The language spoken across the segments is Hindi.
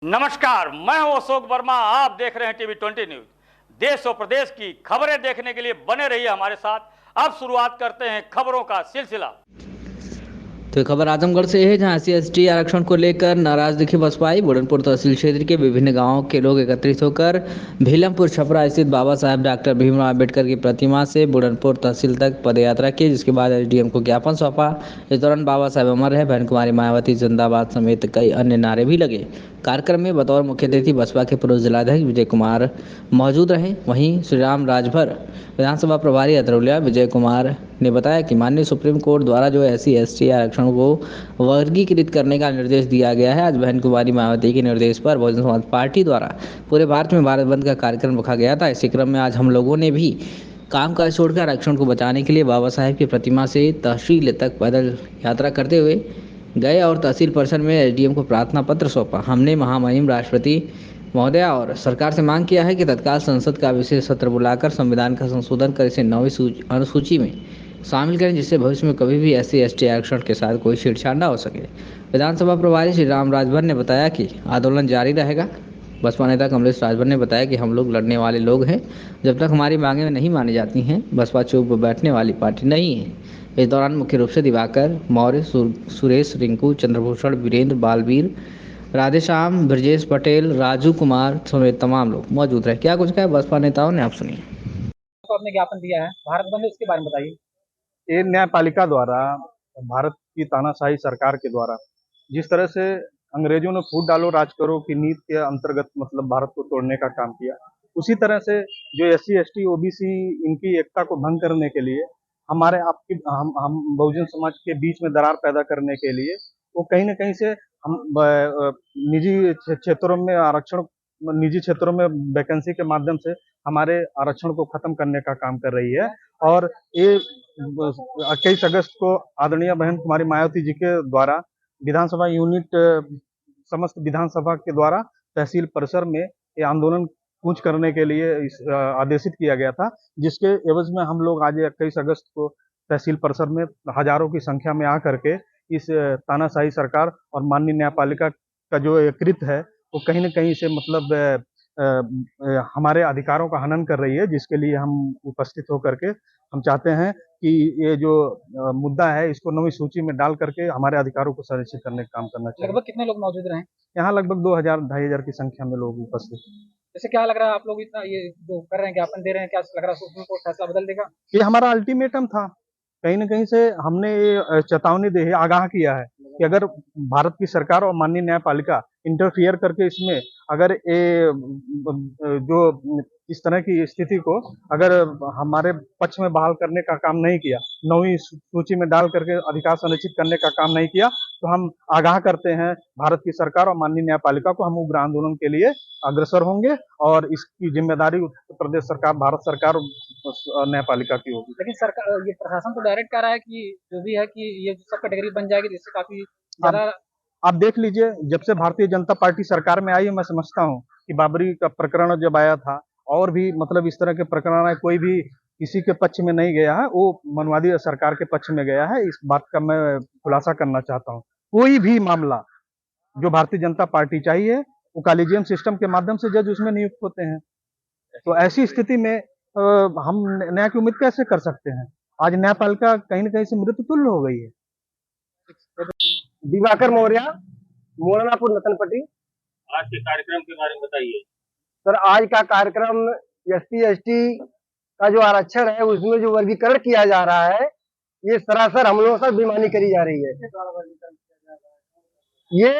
नमस्कार, मैं हूं अशोक वर्मा। आप देख रहे हैं टीवी 20 न्यूज। देश और प्रदेश की खबरें देखने के लिए बने रहिए हमारे साथ। अब शुरुआत करते हैं खबरों का सिलसिला। तो खबर आजमगढ़ से है, जहां SC/ST आरक्षण को लेकर नाराज दिखी बसपाई। बुढ़नपुर तहसील क्षेत्र के विभिन्न गांवों के लोग एकत्रित होकर भीलमपुर छपरा स्थित बाबा साहेब डॉक्टर भीमराव अम्बेडकर की प्रतिमा से बुढ़नपुर तहसील तक पदयात्रा की, जिसके बाद SDM को ज्ञापन सौंपा। इस दौरान बाबा साहेब अमर है, बहन कुमारी मायावती जिंदाबाद समेत कई अन्य नारे भी लगे। कार्यक्रम में बतौर मुख्य अतिथि बसपा के पूर्व जिलाध्यक्ष विजय कुमार मौजूद रहे। वहीं श्रीराम राजभर विधानसभा प्रभारी अतरौलिया विजय कुमार ने बताया कि माननीय सुप्रीम कोर्ट द्वारा जो SC/ST आरक्षण को वर्गीकृत करने का निर्देश दिया गया है, आज बहन कुमारी मायावती के निर्देश पर बहुजन समाज पार्टी द्वारा पूरे भारत में भारत बंद का कार्यक्रम रखा गया था। इसी क्रम में आज हम लोगों ने भी कामकाज छोड़कर आरक्षण को बचाने के लिए बाबा साहेब की प्रतिमा से तहसील तक पैदल यात्रा करते हुए गए और तहसील परिसर में SDM को प्रार्थना पत्र सौंपा। हमने महामहिम राष्ट्रपति महोदया और सरकार से मांग किया है कि तत्काल संसद का विशेष सत्र बुलाकर संविधान का संशोधन कर इसे 9वीं अनुसूची में शामिल करें, जिससे भविष्य में कभी भी SC/ST आरक्षण के साथ कोई छेड़छाड़ न हो सके। विधानसभा प्रभारी श्री राम राजभर ने बताया कि आंदोलन जारी रहेगा। बसपा नेता कमलेश राजभर ने बताया कि हम लोग लड़ने वाले लोग हैं, जब तक हमारी मांगें नहीं मानी जाती हैं बसपा चुप बैठने वाली पार्टी नहीं है। इस दौरान मुख्य रूप से दिवाकर मौर्य, सुरेश, रिंकू, चंद्रभूषण, वीरेंद्र, बालवीर, राधेश्याम, ब्रजेश पटेल, राजू कुमार समेत तमाम लोग मौजूद रहे। क्या कुछ कहा बसपा नेताओं ने, आप सुनिए। तो आपने ज्ञापन दिया है भारत बंद, उसके बारे में बताइए। ये न्यायपालिका द्वारा, भारत की तानाशाही सरकार के द्वारा जिस तरह से अंग्रेजों ने फूट डालो राज करो की नीति के अंतर्गत मतलब भारत को तोड़ने का काम किया, उसी तरह से जो SC/ST OBC इनकी एकता को भंग करने के लिए हमारे आपकी हम बहुजन समाज के बीच में दरार पैदा करने के लिए वो कहीं ना कहीं से हम निजी क्षेत्रों में आरक्षण, निजी क्षेत्रों में वैकेंसी के माध्यम से हमारे आरक्षण को खत्म करने का काम कर रही है। और ये 21 अगस्त को आदरणीय बहन कुमारी मायावती जी के द्वारा विधानसभा यूनिट समस्त विधानसभा के द्वारा तहसील परिसर में ये आंदोलन कूच करने के लिए आदेशित किया गया था, जिसके एवज में हम लोग आज 21 अगस्त को तहसील परिसर में हजारों की संख्या में आकर के इस तानाशाही सरकार और माननीय न्यायपालिका का जो कृत है वो कहीं ना कहीं से मतलब हमारे अधिकारों का हनन कर रही है, जिसके लिए हम उपस्थित होकर के हम चाहते हैं कि ये जो मुद्दा है इसको 9वीं सूची में डाल करके हमारे अधिकारों को संरक्षित करने का काम करना चाहिए। लगभग कितने लोग मौजूद रहे? यहाँ लगभग 2000-2500 की संख्या में लोग उपस्थित। जैसे क्या लग रहा है आप लोग इतना ये जो कर रहे हैं, ज्ञापन दे रहे हैं, क्या लग रहा है सुप्रीम कोर्ट फैसला बदल देगा? ये हमारा अल्टीमेटम था। कहीं ना कहीं से हमने ये चेतावनी दी है, आगाह किया है कि अगर भारत की सरकार और माननीय न्यायपालिका इंटरफियर करके इसमें अगर ये जो इस तरह की स्थिति को अगर हमारे पक्ष में बहाल करने का काम नहीं किया, 9वीं सूची में डाल करके अधिकार संरक्षित करने का काम नहीं किया, तो हम आगाह करते हैं भारत की सरकार और माननीय न्यायपालिका को, हम उग्र आंदोलन के लिए अग्रसर होंगे और इसकी जिम्मेदारी उत्तर प्रदेश सरकार, भारत सरकार और न्यायपालिका की होगी। लेकिन सरकार, ये प्रशासन तो डायरेक्ट कह रहा है कि जो भी है कि ये सब कैटेगरी बन जाएगी, जिससे काफी ज्यादा। आप देख लीजिए, जब से भारतीय जनता पार्टी सरकार में आई है, मैं समझता हूँ कि बाबरी का प्रकरण जब आया था और भी मतलब इस तरह के प्रकरण आए, कोई भी किसी के पक्ष में नहीं गया है, वो मनवादी सरकार के पक्ष में गया है। इस बात का मैं खुलासा करना चाहता हूँ। कोई भी मामला जो भारतीय जनता पार्टी चाहिए वो कॉलेजियम सिस्टम के माध्यम से जज उसमें नियुक्त होते हैं। तो ऐसी स्थिति में हम न्याय की उम्मीद कैसे कर सकते हैं? आज न्यायपालिका कहीं ना कहीं से मृत्युतुल्य हो गई है। दिवाकर मौर्य, मोरनापुर नतनपट्टी। आज के कार्यक्रम के बारे में बताइए सर। आज का कार्यक्रम SC/ST का जो आरक्षण है उसमें जो वर्गीकरण किया जा रहा है, ये सरासर हम लोगों से बेईमानी करी जा रही है। ये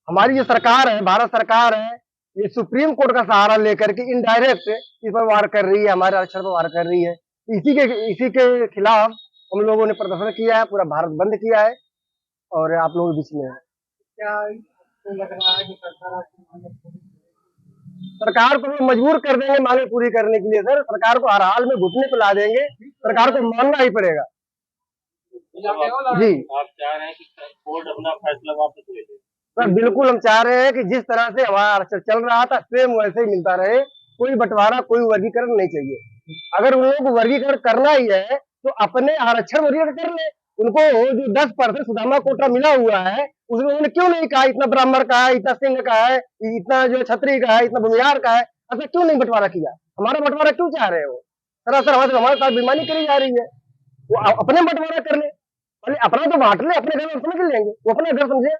हमारी जो सरकार है, भारत सरकार है, ये सुप्रीम कोर्ट का सहारा लेकर के इनडायरेक्ट इस पर वार कर रही है, हमारे आरक्षण पर वार कर रही है। इसी के खिलाफ हम लोगों ने प्रदर्शन किया है, पूरा भारत बंद किया है और आप लोगों के बीच में क्या लग रहा है कि सरकार को मजबूर कर देंगे मांगे पूरी करने के लिए? सर, सरकार को हर हाल में घुटने पे ला देंगे, सरकार को मानना ही पड़ेगा जी। आप चाह रहे हैं कि कोर्ट अपना फैसला वापस ले ले? सर बिल्कुल, हम चाह रहे हैं कि जिस तरह से हमारा आरक्षण चल रहा था सेम वैसे ही मिलता रहे, कोई बंटवारा, कोई वर्गीकरण नहीं चाहिए। अगर उन लोगों को वर्गीकरण करना ही है तो अपने आरक्षण वर्गीकरण कर ले। उनको जो 10% सुदामा कोटा मिला हुआ है उसमें उन्होंने क्यों नहीं कहा इतना ब्राह्मण का है, इतना सिंह का है, इतना जो छत्री का है, इतना भूमिहार का है, ऐसा क्यों नहीं बंटवारा किया? हमारा बंटवारा क्यों चाह रहे हो? सरासर हमारे साथ बेईमानी करी जा रही है। वो अपने बंटवारा कर ले, पहले अपना तो बांट ले, अपने घर में समझ लेंगे, वो अपना घर समझे।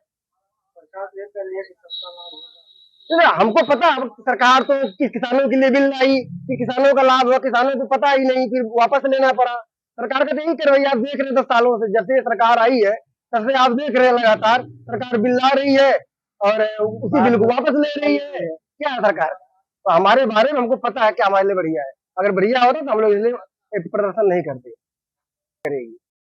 हमको पता है सरकार तो किसानों के लिए बिल लाई कि किसानों का लाभ हुआ, किसानों को पता ही नहीं, फिर वापस लेना पड़ा। सरकार का तो यही करवाई, आप देख रहे हैं 10 सालों से, जब से सरकार आई है तब से आप देख रहे हैं लगातार सरकार बिल ला रही है और उसी बिल को वापस ले रही है। क्या है सरकार? तो हमारे बारे में हमको पता है कि हमारे लिए बढ़िया है, अगर बढ़िया होता तो हम लोग इसलिए प्रदर्शन नहीं करते करेगी।